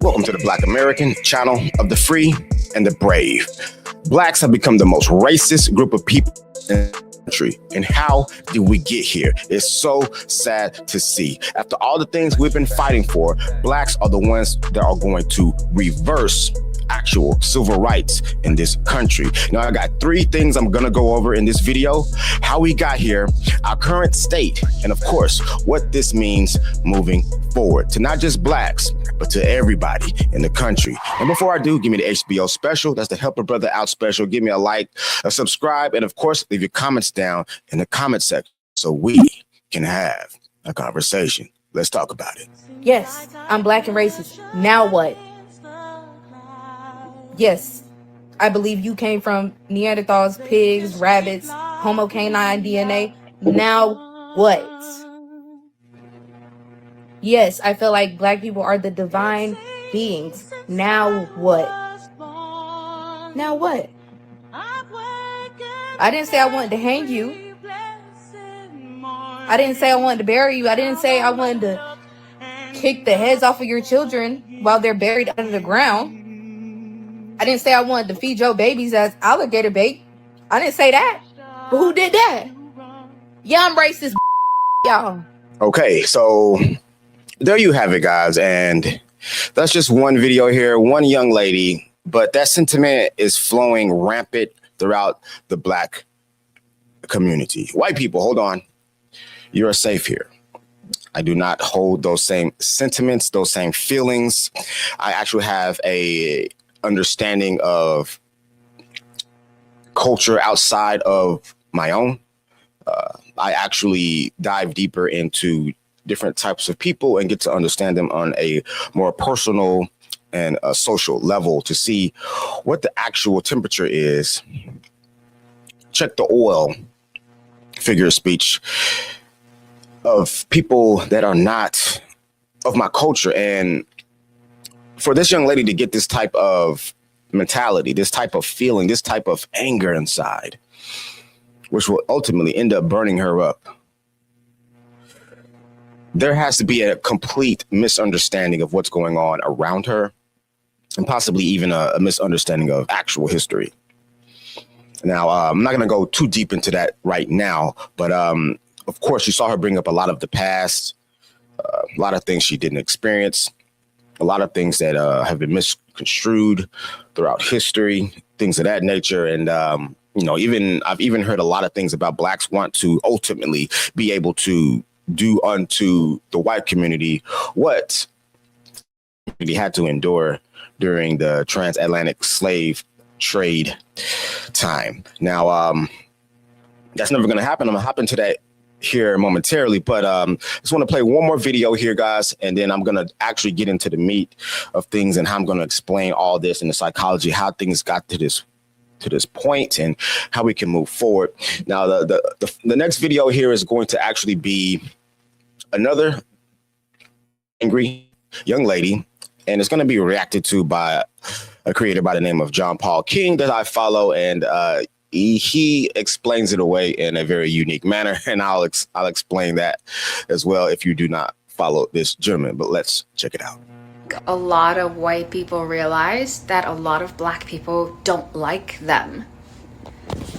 Welcome to the Black American channel of the free and the brave. Blacks have become the most racist group of people in the country. And how did we get here? It's so sad to see. After all the things we've been fighting for, blacks are the ones that are going to reverse actual civil rights in this country. Now, I got three things I'm going to go over in this video: how we got here, our current state, and of course, what this means moving forward to not just blacks, but to everybody in the country. And before I do, give me the HBO special. That's the Help a Brother Out special. Give me a like, a subscribe, and of course, leave your comments down in the comment section so we can have a conversation. Let's talk about it. Yes, I'm black and racist. Now what? Yes, I believe you came from Neanderthals, pigs, rabbits, Homo canine DNA. Now what? Yes, I feel like black people are the divine beings. Now what? Now what? I didn't say I wanted to hang you. I didn't say I wanted to bury you. I didn't say I wanted to kick the heads off of your children while they're buried under the ground. I didn't say I wanted to feed your babies as alligator bait. I didn't say that. But who did that? Yeah, I'm racist, y'all. Okay, so there you have it, guys. And that's just one video here, one young lady, but that sentiment is flowing rampant throughout the black community. White people, hold on. You're safe here. I do not hold those same sentiments, those same feelings. I actually have a understanding of culture outside of my own. I actually dive deeper into different types of people and get to understand them on a more personal and a social level to see what the actual temperature is. Check the oil, figure of speech, of people that are not of my culture. And for this young lady to get this type of mentality, this type of feeling, this type of anger inside, which will ultimately end up burning her up, there has to be a complete misunderstanding of what's going on around her, and possibly even a misunderstanding of actual history. Now, I'm not going to go too deep into that right now, but of course, you saw her bring up a lot of the past, a lot of things she didn't experience, a lot of things that have been misconstrued throughout history, things of that nature. And, I've even heard a lot of things about blacks want to ultimately be able to do unto the white community what they had to endure during the transatlantic slave trade time. Now, that's never going to happen. I'm going to hop into that here momentarily, but just want to play one more video here, guys, and then I'm going to actually get into the meat of things and how I'm going to explain all this and the psychology, how things got to this point and how we can move forward. Now, the next video here is going to actually be another angry young lady, and it's going to be reacted to by a creator by the name of John Paul King that I follow, and he explains it away in a very unique manner, and I'll explain that as well if you do not follow this gentleman. But let's check it out. A lot of white people realize that a lot of black people don't like them.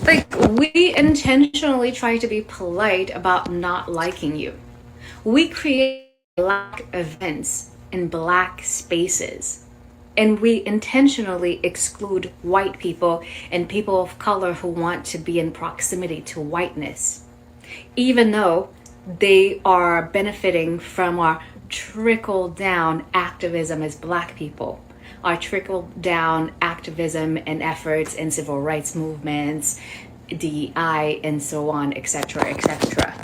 Like, we intentionally try to be polite about not liking you. We create black events in black spaces, and we intentionally exclude white people and people of color who want to be in proximity to whiteness, even though they are benefiting from our trickle-down activism as black people, our trickle-down activism and efforts in civil rights movements, DEI, and so on, etc., etc.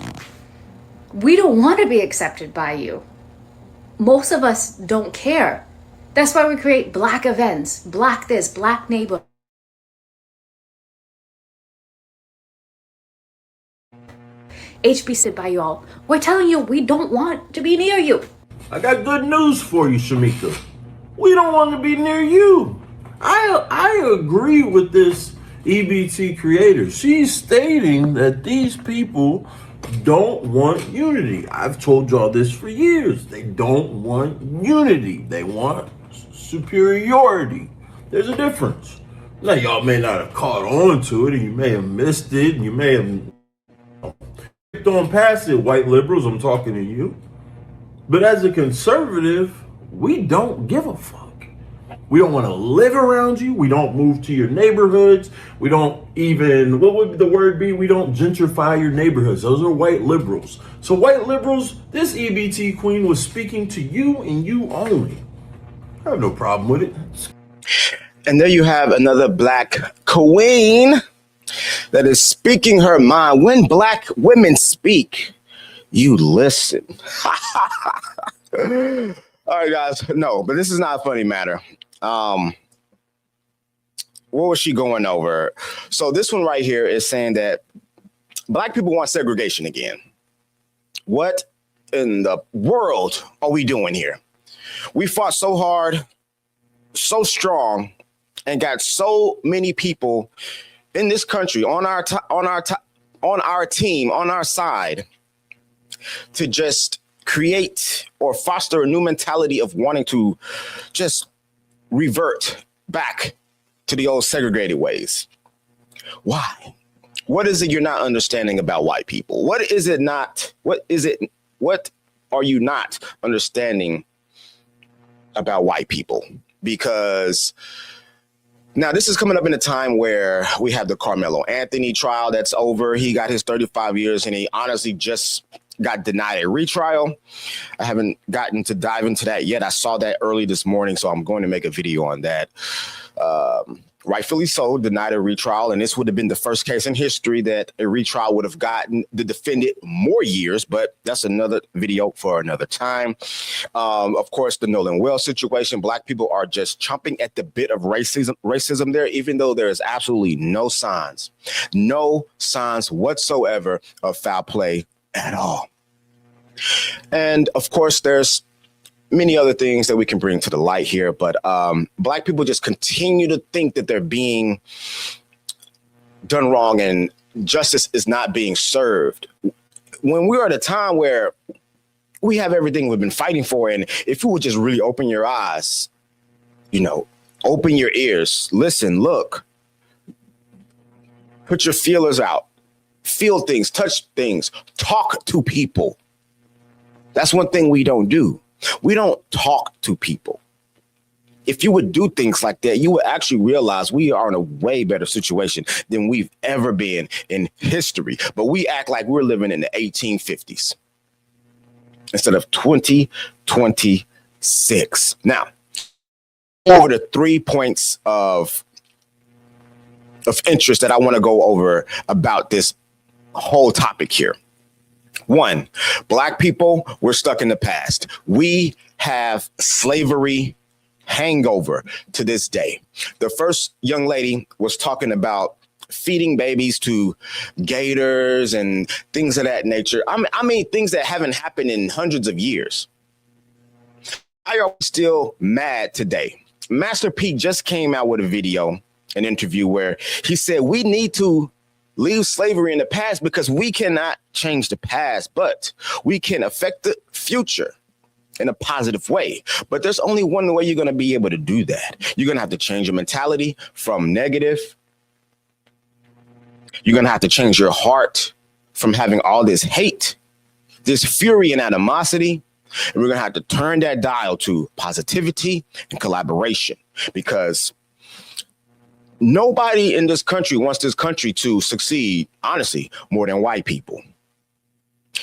We don't want to be accepted by you. Most of us don't care. That's why we create black events, black this, black neighbor. HB by y'all. We're telling you we don't want to be near you. I got good news for you, Shamika. We don't want to be near you. I agree with this EBT creator. She's stating that these people don't want unity. I've told y'all this for years. They don't want unity. They want superiority. There's a difference. Now, y'all may not have caught on to it, and you may have missed it, and you may have picked on past it, white liberals, I'm talking to you. But as a conservative, we don't give a fuck. We don't want to live around you. We don't move to your neighborhoods. We don't even, what would the word be? We don't gentrify your neighborhoods. Those are white liberals. So white liberals, this EBT queen was speaking to you and you only. I have no problem with it. And there you have another black queen that is speaking her mind. When black women speak, you listen. All right, guys. No, but this is not a funny matter. What was she going over? So this one right here is saying that black people want segregation again. What in the world are we doing here? We fought so hard, so strong, and got so many people in this country on our team, on our side, to just create or foster a new mentality of wanting to just revert back to the old segregated ways. Why? What is it you're not understanding about white people? What are you not understanding about white people? Because now this is coming up in a time where we have the Carmelo Anthony trial that's over. He got his 35 years and he honestly just got denied a retrial. I haven't gotten to dive into that yet. I saw that early this morning, so I'm going to make a video on that. Rightfully so, denied a retrial, and this would have been the first case in history that a retrial would have gotten the defendant more years, but that's another video for another time. Of course, the Nolan Wells situation, black people are just chomping at the bit of racism there, even though there is absolutely no signs whatsoever of foul play at all. And of course, there's many other things that we can bring to the light here, but black people just continue to think that they're being done wrong and justice is not being served. When we're at a time where we have everything we've been fighting for, and if you would just really open your eyes, open your ears, listen, look, put your feelers out, feel things, touch things, talk to people. That's one thing we don't do. We don't talk to people. If you would do things like that, you would actually realize we are in a way better situation than we've ever been in history. But we act like we're living in the 1850s instead of 2026. Now, over the 3 points of interest that I want to go over about this whole topic here. One, black people, we're stuck in the past. We have slavery hangover to this day. The first young lady was talking about feeding babies to gators and things of that nature. I mean, things that haven't happened in hundreds of years. I are still mad today. Master P just came out with a video, an interview where he said we need to leave slavery in the past because we cannot change the past, but we can affect the future in a positive way. But there's only one way you're going to be able to do that. You're going to have to change your mentality from negative. You're going to have to change your heart from having all this hate, this fury and animosity. And we're going to have to turn that dial to positivity and collaboration, because nobody in this country wants this country to succeed, honestly, more than white people.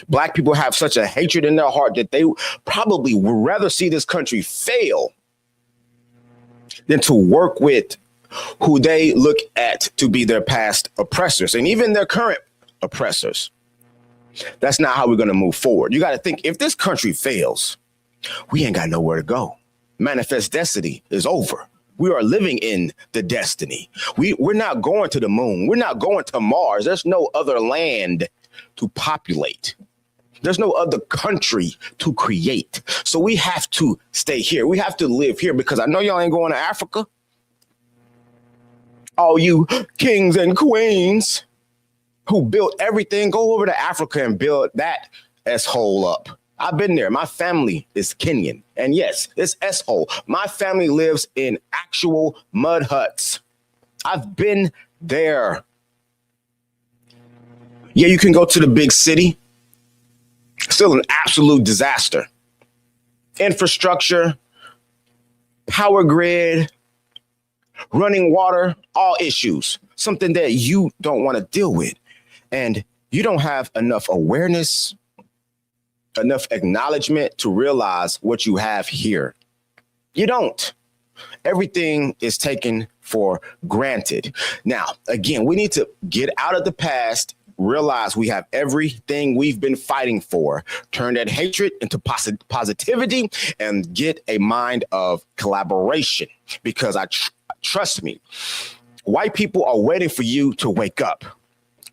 Black people have such a hatred in their heart that they probably would rather see this country fail than to work with who they look at to be their past oppressors and even their current oppressors. That's not how we're going to move forward. You got to think, if this country fails, we ain't got nowhere to go. Manifest destiny is over. We are living in the destiny. We're not going to the moon. We're not going to Mars. There's no other land to populate. There's no other country to create. So we have to stay here. We have to live here, because I know y'all ain't going to Africa. All you kings and queens who built everything, go over to Africa and build that S-hole up. I've been there. My family is Kenyan. And yes, it's S-hole. My family lives in actual mud huts. I've been there. Yeah, you can go to the big city. Still an absolute disaster. Infrastructure, power grid, running water, all issues. Something that you don't want to deal with. And you don't have enough awareness, enough acknowledgement to realize what you have here. You don't. Everything is taken for granted. Now, again, we need to get out of the past, realize we have everything we've been fighting for, turn that hatred into positivity, and get a mind of collaboration. Because trust me, white people are waiting for you to wake up,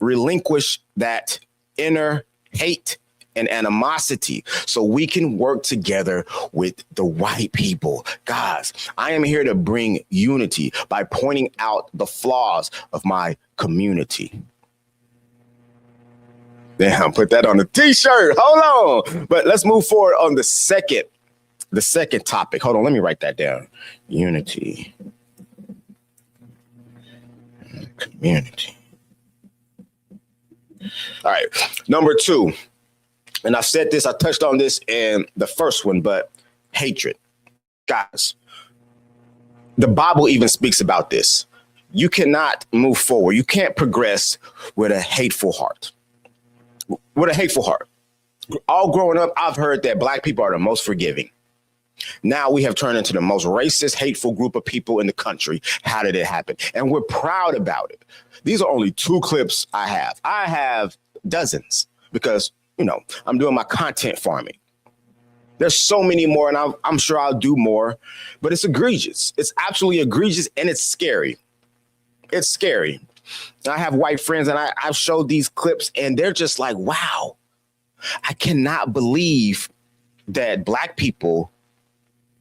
relinquish that inner hate and animosity so we can work together with the white people. Guys, I am here to bring unity by pointing out the flaws of my community. Damn, put that on a t-shirt. Hold on. But let's move forward on the second topic. Hold on, let me write that down. Unity. Community. All right, number 2. And I said this, I touched on this in the first one, but hatred. Guys, the Bible even speaks about this. You cannot move forward. You can't progress with a hateful heart. With a hateful heart. All growing up, I've heard that black people are the most forgiving. Now we have turned into the most racist, hateful group of people in the country. How did it happen? And we're proud about it. These are only 2 clips I have. I have dozens because, I'm doing my content farming. There's so many more, and I'm sure I'll do more, but it's egregious. It's absolutely egregious, and it's scary. It's scary. I have white friends, and I've showed these clips, and they're just like, wow, I cannot believe that black people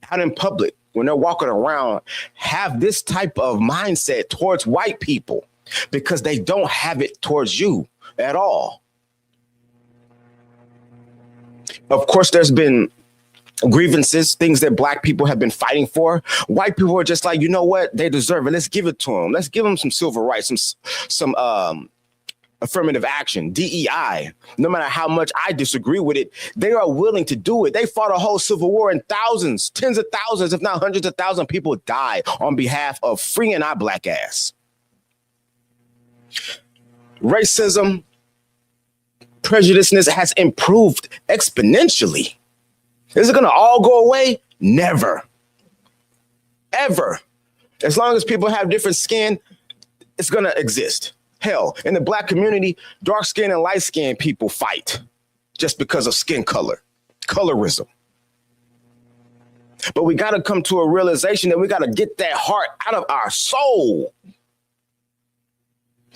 out in public, when they're walking around, have this type of mindset towards white people because they don't have it towards you at all. Of course, there's been grievances, things that black people have been fighting for. White people are just like, you know what? They deserve it. Let's give it to them. Let's give them some civil rights, some affirmative action, DEI. No matter how much I disagree with it, they are willing to do it. They fought a whole civil war and thousands, tens of thousands, if not hundreds of thousands of people died on behalf of freeing our black ass. Racism, prejudiceness has improved exponentially. Is it going to all go away? Never. Ever. As long as people have different skin, it's going to exist. Hell, in the black community, dark skin and light skin people fight just because of skin color, colorism. But we got to come to a realization that we got to get that heart out of our soul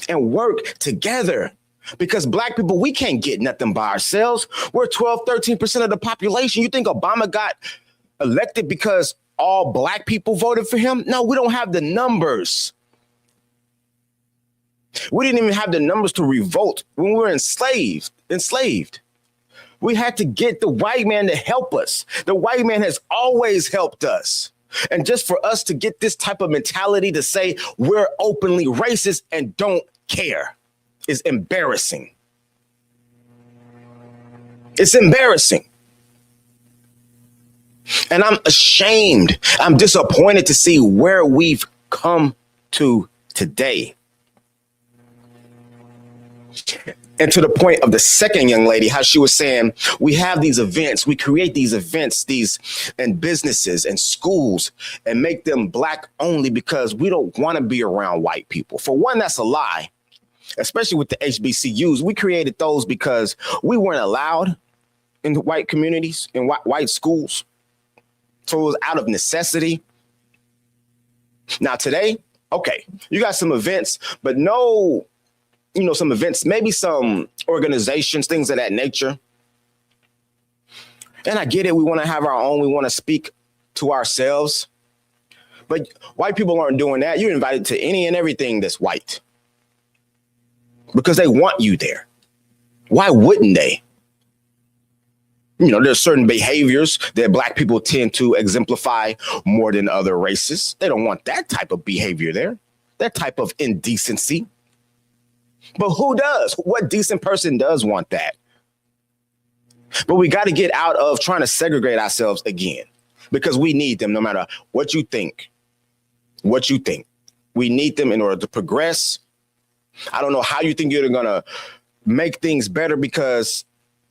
and work together. Because black people, we can't get nothing by ourselves. We're 12, 13% of the population. You think Obama got elected because all black people voted for him? No, we don't have the numbers. We didn't even have the numbers to revolt when we were enslaved. We had to get the white man to help us. The white man has always helped us. And just for us to get this type of mentality to say we're openly racist and don't care is embarrassing. It's embarrassing. And I'm ashamed. I'm disappointed to see where we've come to today. And to the point of the second young lady, how she was saying, we have these events, we create these events, and businesses and schools and make them black only because we don't want to be around white people. For one, that's a lie. Especially with the HBCUs, we created those because we weren't allowed in the white communities, in white schools. So it was out of necessity. Now today, okay, you got some events, but no, some events, maybe some organizations, things of that nature. And I get it. We want to have our own. We want to speak to ourselves. But white people aren't doing that. You're invited to any and everything that's white. Because they want you there. Why wouldn't they? There's certain behaviors that black people tend to exemplify more than other races. They don't want that type of behavior there, that type of indecency. But who does? What decent person does want that? But we got to get out of trying to segregate ourselves again, because we need them no matter what you think. What you think. We need them in order to progress. I don't know how you think you're going to make things better, because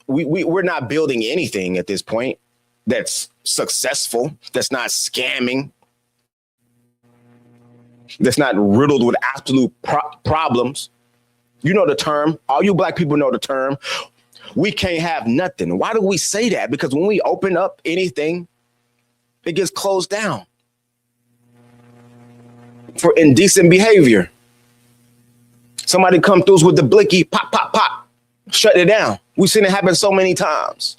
we're not building anything at this point that's successful, that's not scamming, that's not riddled with absolute problems. You know the term. All you black people know the term. We can't have nothing. Why do we say that? Because when we open up anything, it gets closed down for indecent behavior. Somebody come through with the blicky, pop, pop, pop, shut it down. We've seen it happen so many times.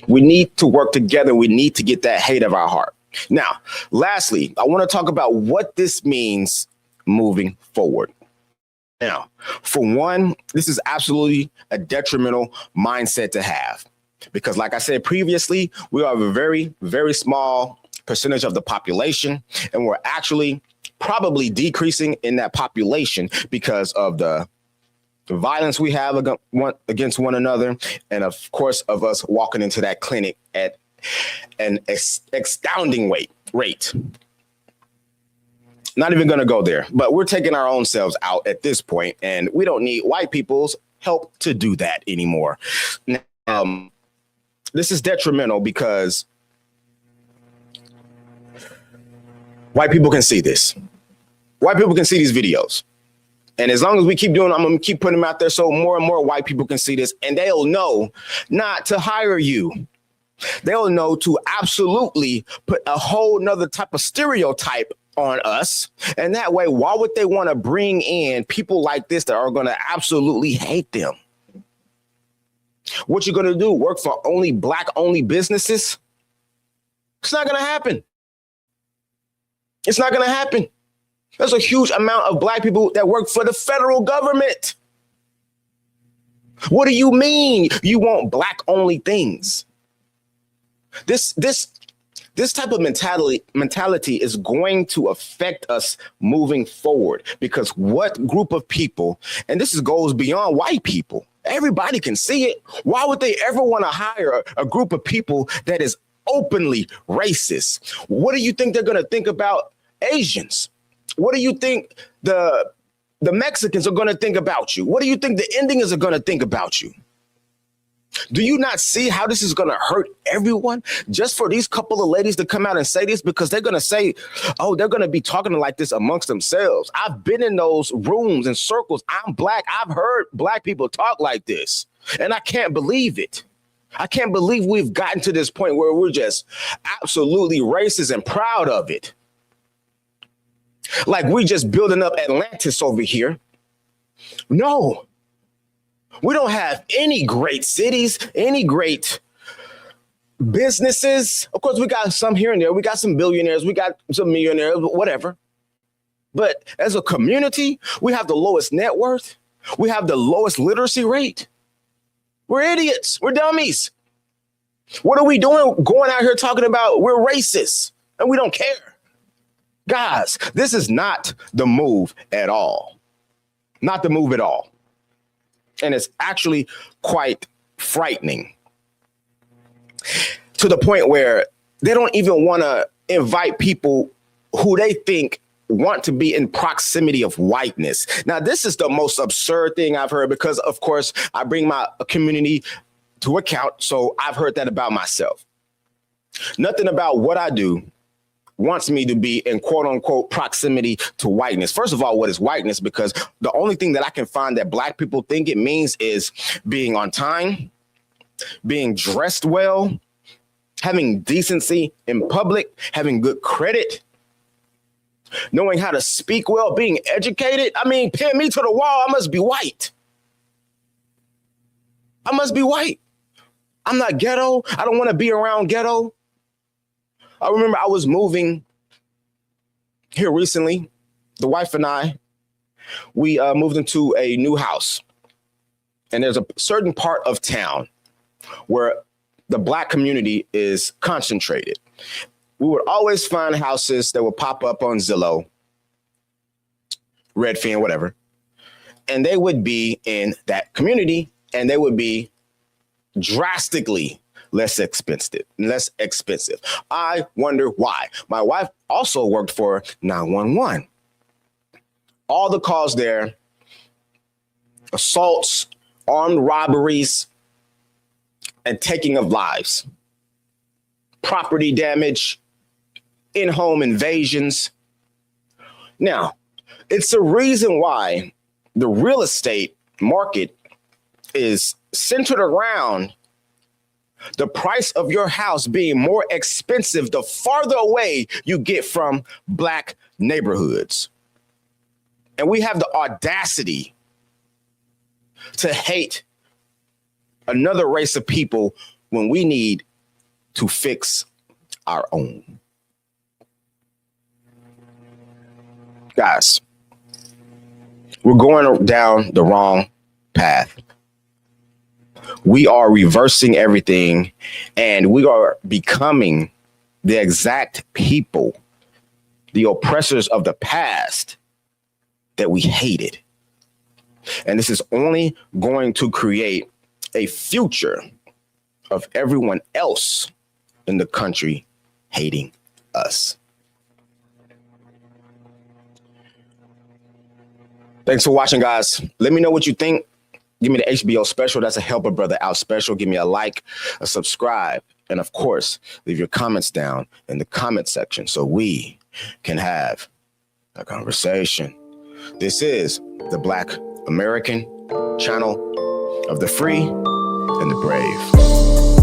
We need to work together. We need to get that hate of our heart. Now, lastly, I want to talk about what this means moving forward. Now, for one, this is absolutely a detrimental mindset to have, because like I said previously, we are a very, very small percentage of the population, and we're actually probably decreasing in that population because of the violence we have against one another, and of course of us walking into that clinic at an astounding rate. Not even going to go there, but we're taking our own selves out at this point, and we don't need white people's help to do that anymore. This is detrimental because white people can see this. White people can see these videos. And as long as we keep doing, I'm going to keep putting them out there so more and more white people can see this, and they'll know not to hire you. They'll know to absolutely put a whole nother type of stereotype on us. And that way, why would they want to bring in people like this that are going to absolutely hate them? What you going to do? Work for only black only businesses? It's not going to happen. It's not going to happen. There's a huge amount of black people that work for the federal government. What do you mean you want black only things? This type of mentality is going to affect us moving forward, because what group of people, and this goes beyond white people, everybody can see it. Why would they ever want to hire a group of people that is openly racist? What do you think they're going to think about Asians? What do you think the Mexicans are going to think about you? What do you think the Indians are going to think about you? Do you not see how this is going to hurt everyone just for these couple of ladies to come out and say this? Because they're going to say, oh, they're going to be talking like this amongst themselves. I've been in those rooms and circles. I'm black. I've heard black people talk like this, and I can't believe it. I can't believe we've gotten to this point where we're just absolutely racist and proud of it. Like we're just building up Atlantis over here. No. We don't have any great cities, any great businesses. Of course, we got some here and there. We got some billionaires. We got some millionaires, whatever. But as a community, we have the lowest net worth. We have the lowest literacy rate. We're idiots. We're dummies. What are we doing going out here talking about we're racist and we don't care? Guys, this is not the move at all. Not the move at all. And it's actually quite frightening, to the point where they don't even want to invite people who they think want to be in proximity of whiteness. Now, this is the most absurd thing I've heard, because, of course, I bring my community to account. So I've heard that about myself. Nothing about what I do wants me to be in quote unquote proximity to whiteness. First of all, what is whiteness? Because the only thing that I can find that black people think it means is being on time, being dressed well, having decency in public, having good credit, knowing how to speak well, being educated. I mean, pin me to the wall. I must be white. I must be white. I'm not ghetto. I don't want to be around ghetto. I remember I was moving here recently. The wife and I, we moved into a new house. and there's a certain part of town where the Black community is concentrated, we would always find houses that would pop up on Zillow, Redfin, whatever, and they would be in that community, and they would be drastically less expensive. I wonder why. My wife also worked for 911. All the calls there, assaults, armed robberies, and taking of lives, property damage, in-home invasions. Now, it's the reason why the real estate market is centered around the price of your house being more expensive the farther away you get from Black neighborhoods. And we have the audacity to hate another race of people when we need to fix our own. Guys, we're going down the wrong path. We are reversing everything, and we are becoming the exact people, the oppressors of the past that we hated. And this is only going to create a future of everyone else in the country hating us. Thanks for watching, guys. Let me know what you think. Give me the HBO special. That's a Help a Brother Out special. Give me a like, a subscribe, and of course, leave your comments down in the comment section so we can have a conversation. This is the Black American channel of the free and the brave.